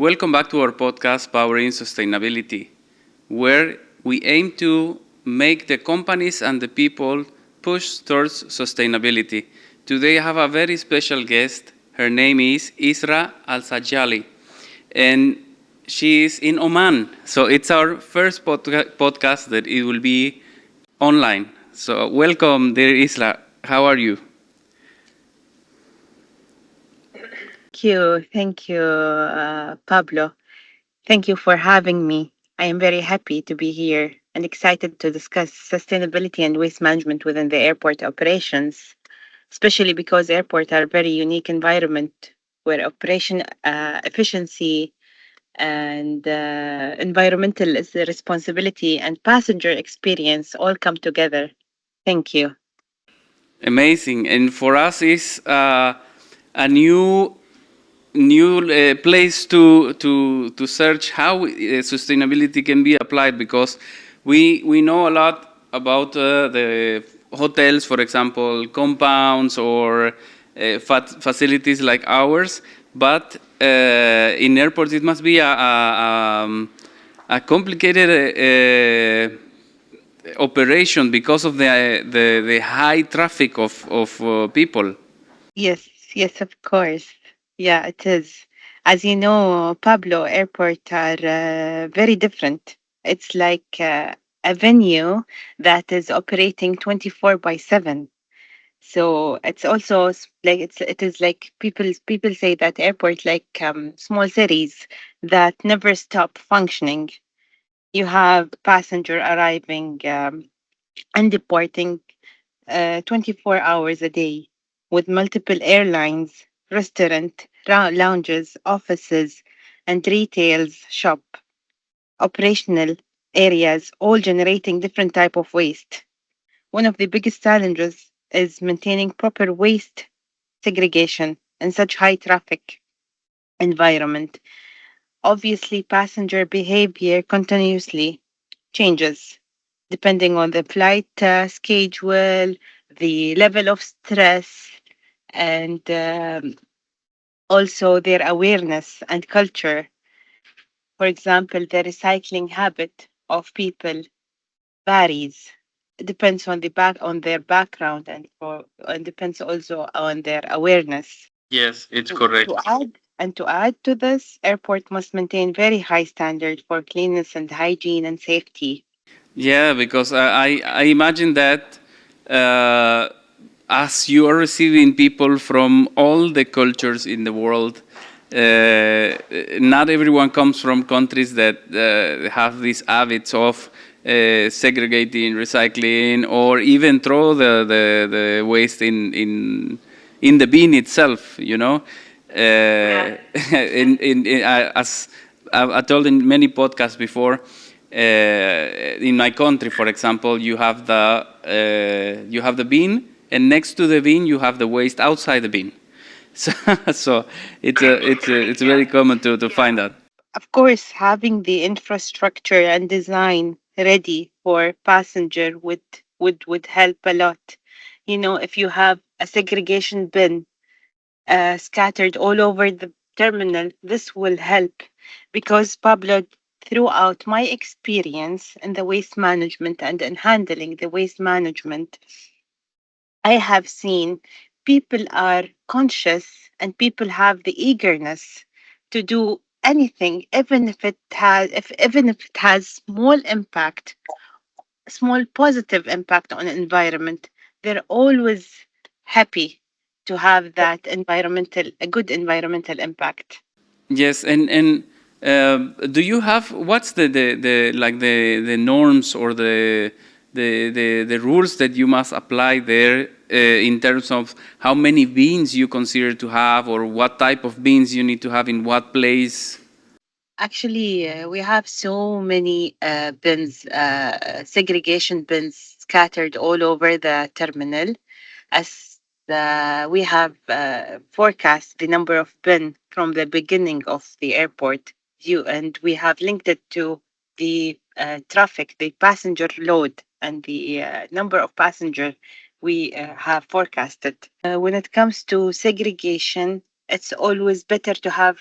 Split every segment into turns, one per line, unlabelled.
Welcome back to our podcast, Powering Sustainability, where we aim to make the companies and the people push towards sustainability. Today I have a very special guest. Her name is Isra Al Zadjali, and she is in Oman. So it's our first podcast that it will be online. So welcome, dear Isra. How are you?
Thank you, Pablo. Thank you for having me. I am very happy to be here and excited to discuss sustainability and waste management within the airport operations, especially because airports are a very unique environment where operation efficiency and environmental responsibility and passenger experience all come together. Thank you.
Amazing. And for us, is a new place to search how sustainability can be applied, because we know a lot about the hotels, for example, compounds or facilities like ours, but in airports it must be a complicated operation because of the high traffic of people.
Yes, yes, of course. Yeah, it is. As you know, Pablo Airport are very different. It's like a venue that is operating 24 by 7. So it's also like it is like people say that airport like small cities that never stop functioning. You have passenger arriving and departing 24 hours a day with multiple airlines, restaurant, lounges, offices, and retails shop operational areas all generating different type of waste. One of the biggest challenges is maintaining proper waste segregation in such high traffic environment. Obviously, passenger behavior continuously changes depending on the flight schedule, the level of stress, and also their awareness and culture. For example, the recycling habit of people varies. It depends on their background and depends also on their awareness.
Yes, it's
To,
correct.
to add to add to this, airport must maintain very high standard for cleanliness and hygiene and safety.
Yeah, because I imagine that uh, as you are receiving people from all the cultures in the world, not everyone comes from countries that have these habits of segregating, recycling, or even throw the waste in the bin itself. You know,
Yeah.
as I told in many podcasts before, in my country, for example, you have the bin, and next to the bin you have the waste outside the bin. So, so it's
Yeah.
very common to
Yeah.
find that.
Of course, having the infrastructure and design ready for passenger would help a lot. You know, if you have a segregation bin scattered all over the terminal, this will help because Pablo, throughout my experience in the waste management and in handling the waste management, I have seen people are conscious and people have the eagerness to do anything, even if it has small impact, small positive impact on environment. They're always happy to have that a good environmental impact.
Yes, and do you have what's the like the norms or the rules that you must apply there in terms of how many beans you consider to have, or what type of beans you need to have in what place?
Actually, we have so many bins, segregation bins scattered all over the terminal. As we have forecast the number of bin from the beginning of the airport view, and we have linked it to the traffic, the passenger load, and the number of passenger we have forecasted. When it comes to segregation, it's always better to have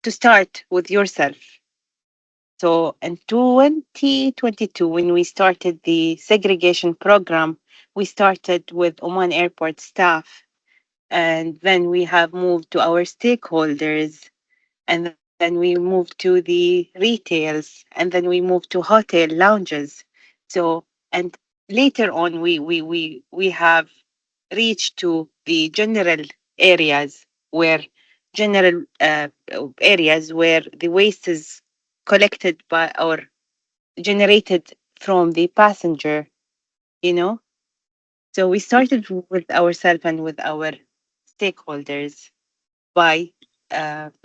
to start with yourself. So in 2022, when we started the segregation program, we started with Oman Airport staff, and then we have moved to our stakeholders, and then we moved to the retails, and then we moved to hotel lounges. So, and later on, we have reached to the general areas where general areas where the waste is collected by or generated from the passenger, you know. So we started with ourselves and with our stakeholders by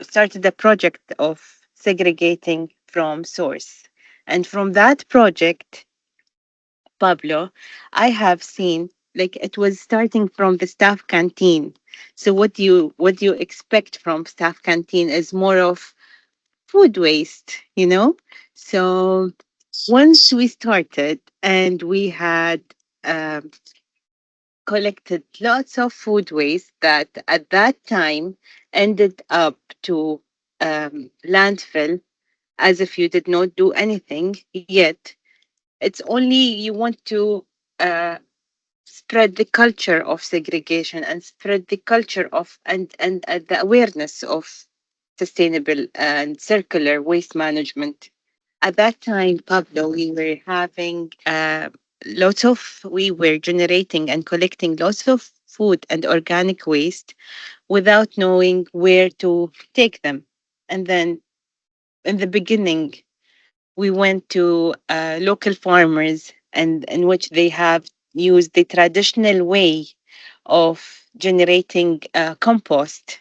started a project of segregating from source. And from that project, Pablo, I have seen like it was starting from the staff canteen. So what you expect from staff canteen is more of food waste, you know? So once we started and we had um, collected lots of food waste that at that time ended up to landfill as if you did not do anything yet. It's only you want to uh, spread the culture of segregation and spread the culture of and the awareness of sustainable and circular waste management. At that time, Pablo, we were generating and collecting lots of food and organic waste without knowing where to take them. And then in the beginning, we went to local farmers and in which they have used the traditional way of generating compost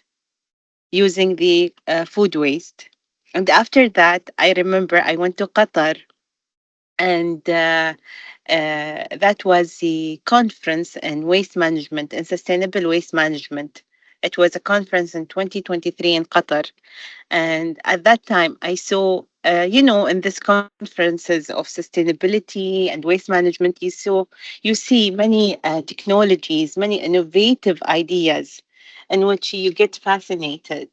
using the food waste. And after that, I remember I went to Qatar, and that was the conference in waste management and sustainable waste management. It was a conference in 2023 in Qatar. And at that time, I saw, in these conferences of sustainability and waste management, you see many technologies, many innovative ideas in which you get fascinated.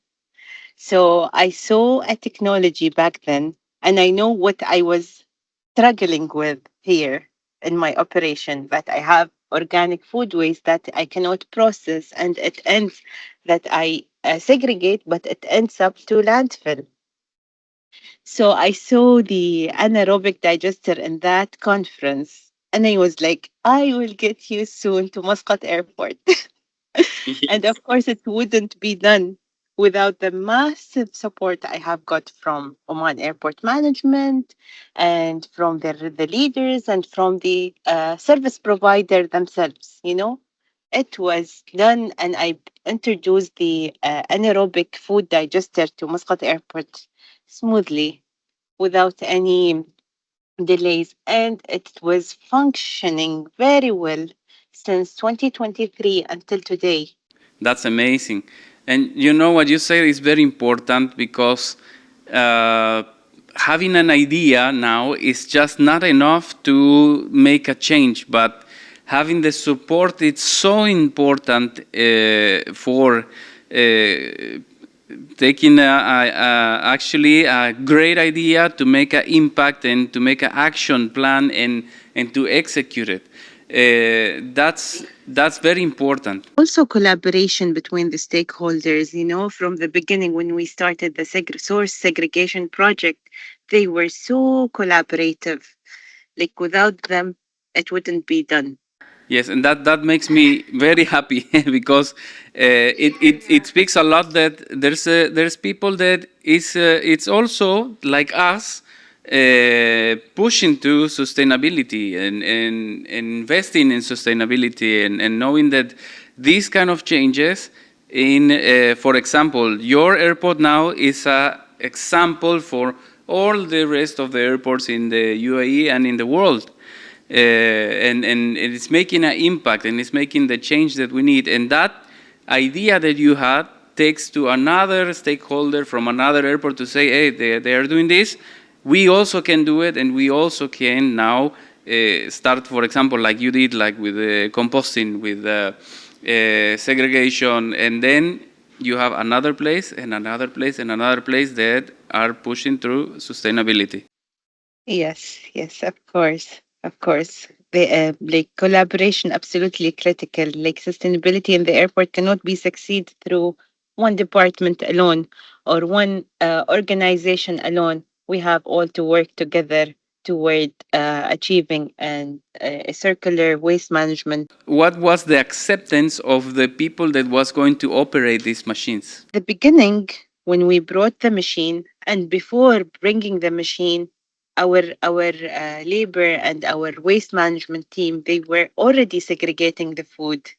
So I saw a technology back then, and I know what I was struggling with here in my operation, that I have organic food waste that I cannot process, and it ends that I segregate, but it ends up to landfill. So I saw the anaerobic digester in that conference, and I was like, I will get you soon to Muscat Airport. And
Yes.
of course, it wouldn't be done without the massive support I have got from Oman Airport management and from the leaders and from the service provider themselves. It was done, and I introduced the anaerobic food digester to Muscat Airport smoothly without any delays, and it was functioning very well since 2023 until today.
That's amazing. And you know what you say is very important because uh, having an idea now is just not enough to make a change, but having the support is so important for taking actually a great idea to make an impact and to make an action plan and to execute it. That's very important.
Also, collaboration between the stakeholders, from the beginning when we started the source segregation project, they were so collaborative. Like without them, it wouldn't be done.
Yes, and that makes me very happy because it speaks a lot that there's people that is it's also like us pushing to sustainability and investing in sustainability and knowing that these kind of changes in for example your airport now is a example for all the rest of the airports in the UAE and in the world and it's making an impact and it's making the change that we need. And that idea that you had takes to another stakeholder from another airport to say, hey, they are doing this. We also can do it, and we also can now start, for example, like you did, like with composting, with segregation, and then you have another place and another place and another place that are pushing through sustainability.
Yes, yes, of course, of course. Like collaboration, absolutely critical. Like sustainability in the airport cannot be succeed through one department alone or one organization alone. We have all to work together toward achieving a circular waste management.
What was the acceptance of the people that was going to operate these machines?
The beginning, when we brought the machine, and before bringing the machine, our labor and our waste management team, they were already segregating the food,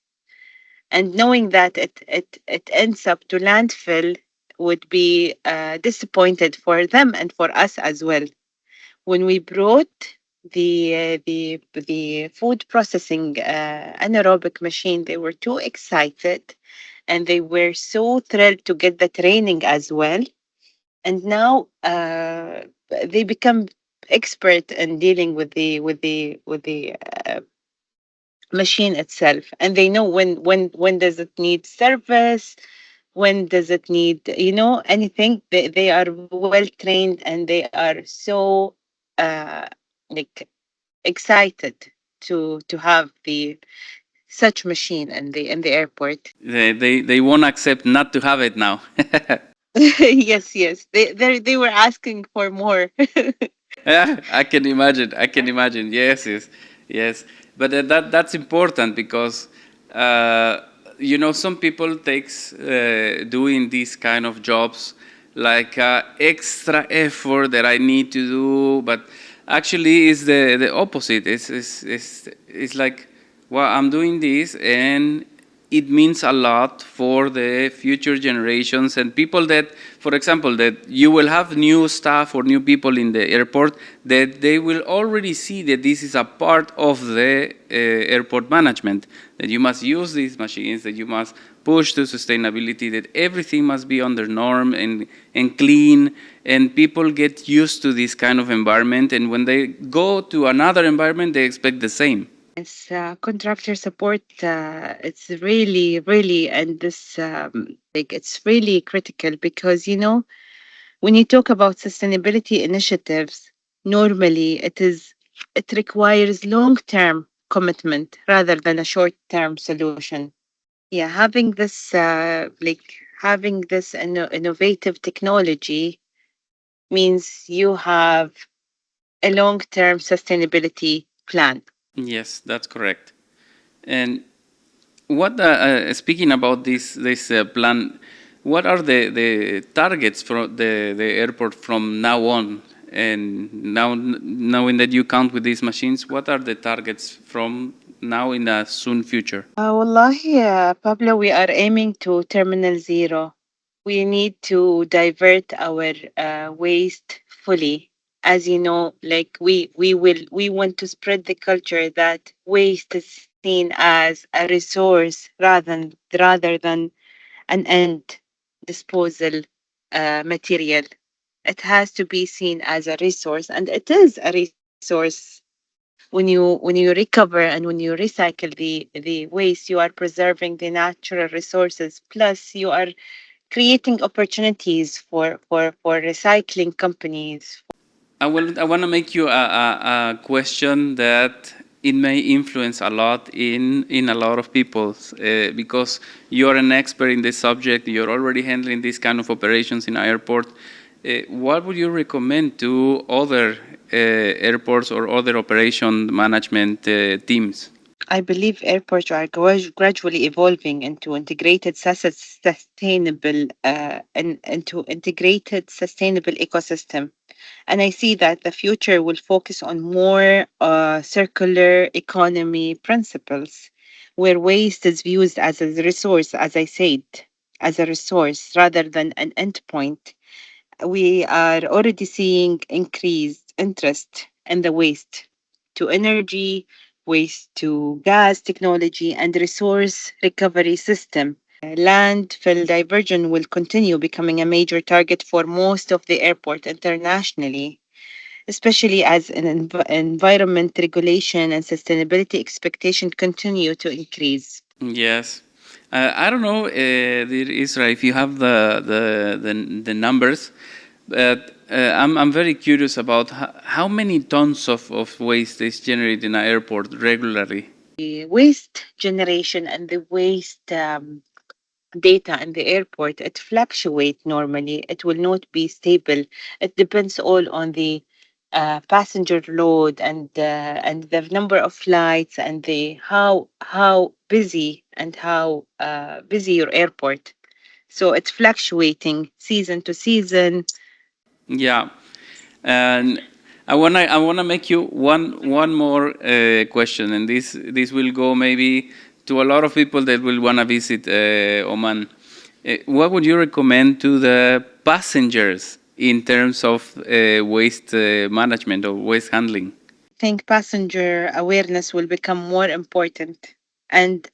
and knowing that it ends up to landfill would be disappointed for them and for us as well. When we brought the food processing anaerobic machine, they were too excited and they were so thrilled to get the training as well. And now they become expert in dealing with the machine itself, and they know when does it need service, when does it need anything. They are well trained and they are so uh, like excited to have the such machine in the airport.
They won't accept not to have it now.
Yes, yes. They were asking for more.
Yeah, I can imagine. I can imagine. Yes, yes, yes. But that's important because some people takes doing these kind of jobs like extra effort that I need to do, but actually it's the opposite. It's like, well, I'm doing this and it means a lot for the future generations and people that, for example, that you will have new staff or new people in the airport that they will already see that this is a part of the airport management, that you must use these machines, that you must push to sustainability, that everything must be under norm and clean, and people get used to this kind of environment, and when they go to another environment they expect the same.
Yes, contractor support. It's really, really, and this like it's really critical because when you talk about sustainability initiatives, normally it requires long-term commitment rather than a short-term solution. Yeah, having this innovative technology means you have a long-term sustainability plan.
Yes, that's correct. And what speaking about this plan, what are the targets for the airport from now on? And now, knowing that you count with these machines, what are the targets from now in the soon future?
Wallahi, Pablo, we are aiming to Terminal Zero. We need to divert our waste fully. As you know, like we want to spread the culture that waste is seen as a resource rather than an end disposal material. It has to be seen as a resource, and it is a resource. When you recover and when you recycle the waste, you are preserving the natural resources, plus you are creating opportunities for recycling companies.
I want to make you a question that it may influence a lot in a lot of people because you're an expert in this subject. You're already handling these kind of operations in airport. What would you recommend to other airports or other operation management teams?
I believe airports are gradually evolving into integrated sustainable ecosystem. And I see that the future will focus on more circular economy principles, where waste is viewed as a resource, as I said, as a resource rather than an endpoint. We are already seeing increased interest in the waste to energy, waste to gas technology, and resource recovery system. Landfill diversion will continue becoming a major target for most of the airport internationally, especially as an environment regulation and sustainability expectation continue to increase.
Yes, I don't know, dear Isra, if you have the numbers, but I'm very curious about how many tons of waste is generated in an airport regularly.
The waste generation and the waste data in the airport, it fluctuates normally. It will not be stable. It depends all on the passenger load and the number of flights and the how busy and how busy your airport. So it's fluctuating season to season.
Yeah, and I wanna make you one more question, and this will go maybe to a lot of people that will wanna visit Oman. What would you recommend to the passengers in terms of waste management or waste handling?
Think passenger awareness will become more important and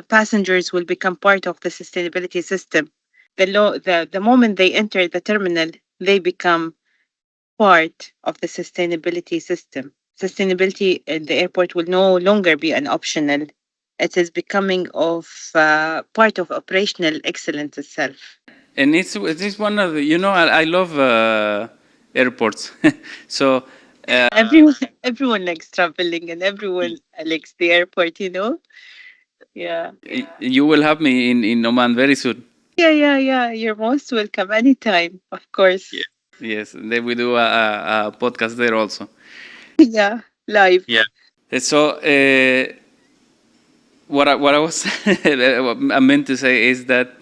passengers will become part of the sustainability system. The moment they enter the terminal, they become part of the sustainability system. Sustainability in the airport will no longer be an optional. It is becoming of part of operational excellence itself.
And it's one of the, I love airports. So
Everyone, everyone likes traveling, and everyone likes the airport. Yeah.
you will have me in Oman very soon.
Yeah, yeah, yeah. You're most welcome anytime, of course.
Yes, and then we do a podcast there also.
Yeah, live.
Yeah. So what I was I meant to say is that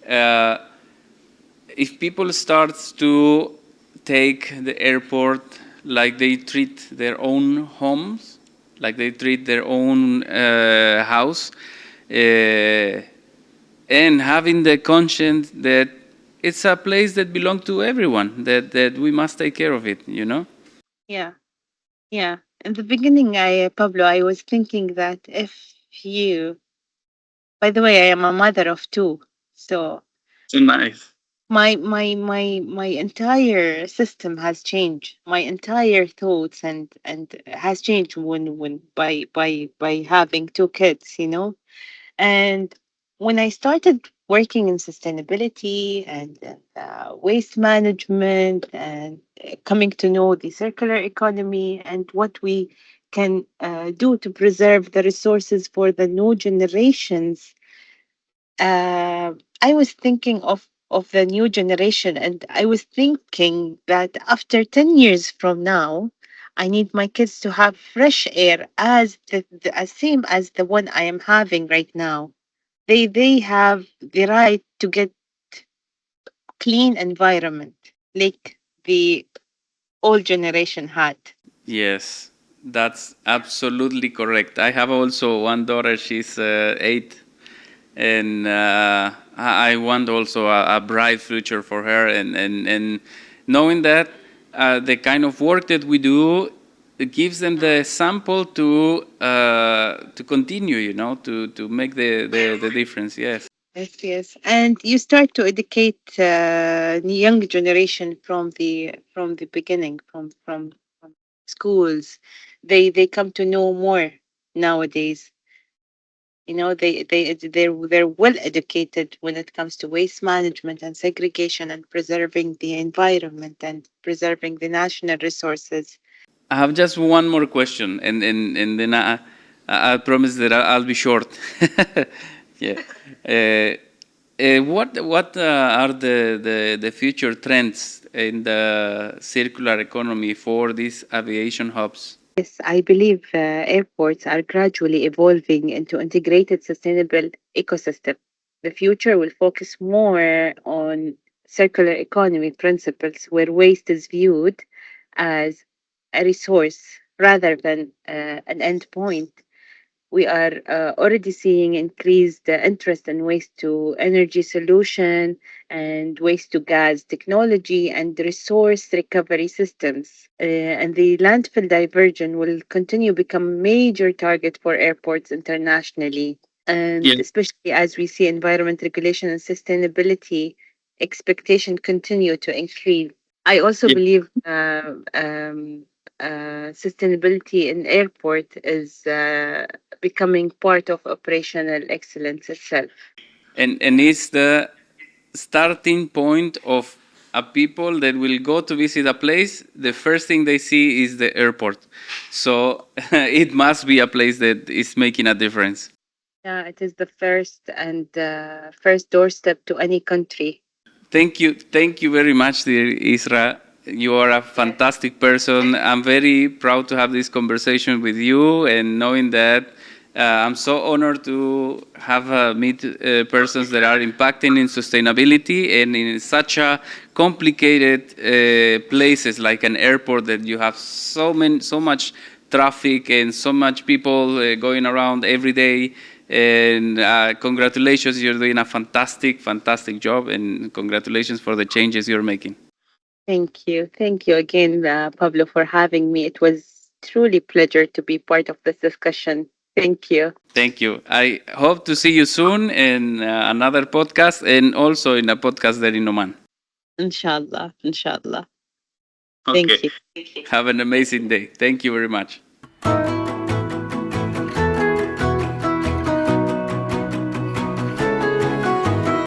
uh, if people starts to take the airport like they treat their own homes, like they treat their own house, and having the conscience that it's a place that belongs to everyone, that we must take care of it.
Yeah, yeah. In the beginning, Pablo, I was thinking that if you, by the way, I am a mother of two, so
Nice.
my entire system has changed. My entire thoughts and has changed when by having two kids. And when I started working in sustainability and waste management and coming to know the circular economy and what we can do to preserve the resources for the new generations, uh, I was thinking of the new generation, and I was thinking that after 10 years from now, I need my kids to have fresh air as the as same as the one I am having right now. They have the right to get clean environment like the old generation had.
Yes, that's absolutely correct. I have also one daughter. She's 8, and I want also a bright future for her. And knowing that the kind of work that we do, it gives them the sample to continue. To make the difference. Yes.
Yes, yes, and you start to educate the young generation from the beginning, from schools. They come to know more nowadays. They're well educated when it comes to waste management and segregation and preserving the environment and preserving the national resources.
I have just one more question, and then I promise that I'll be short. Yeah. What are the future trends in the circular economy for these aviation hubs?
Yes, I believe airports are gradually evolving into integrated sustainable ecosystem. The future will focus more on circular economy principles where waste is viewed as a resource rather than an end point. We are already seeing increased interest in waste to energy solution and waste to gas technology and resource recovery systems. And the landfill diversion will continue become major target for airports internationally. And especially as we see environment regulation and sustainability expectation continue to increase. I also believe sustainability in airport is becoming part of operational excellence itself.
And it's the starting point of a people that will go to visit a place. The first thing they see is the airport, so it must be a place that is making a difference.
Yeah, it is the first and first doorstep to any country.
Thank you very much, dear Isra. You are a fantastic person. I'm very proud to have this conversation with you, and knowing that I'm so honored to have meet persons that are impacting in sustainability and in such a complicated places like an airport that you have so much traffic and so much people going around every day. And congratulations, you're doing a fantastic job, and congratulations for the changes you're making.
Thank you. Thank you again, Pablo, for having me. It was truly pleasure to be part of this discussion. Thank you.
Thank you. I hope to see you soon in another podcast and also in a podcast there in Oman.
Inshallah. Inshallah.
Okay.
Thank you.
Have an amazing day. Thank you very much.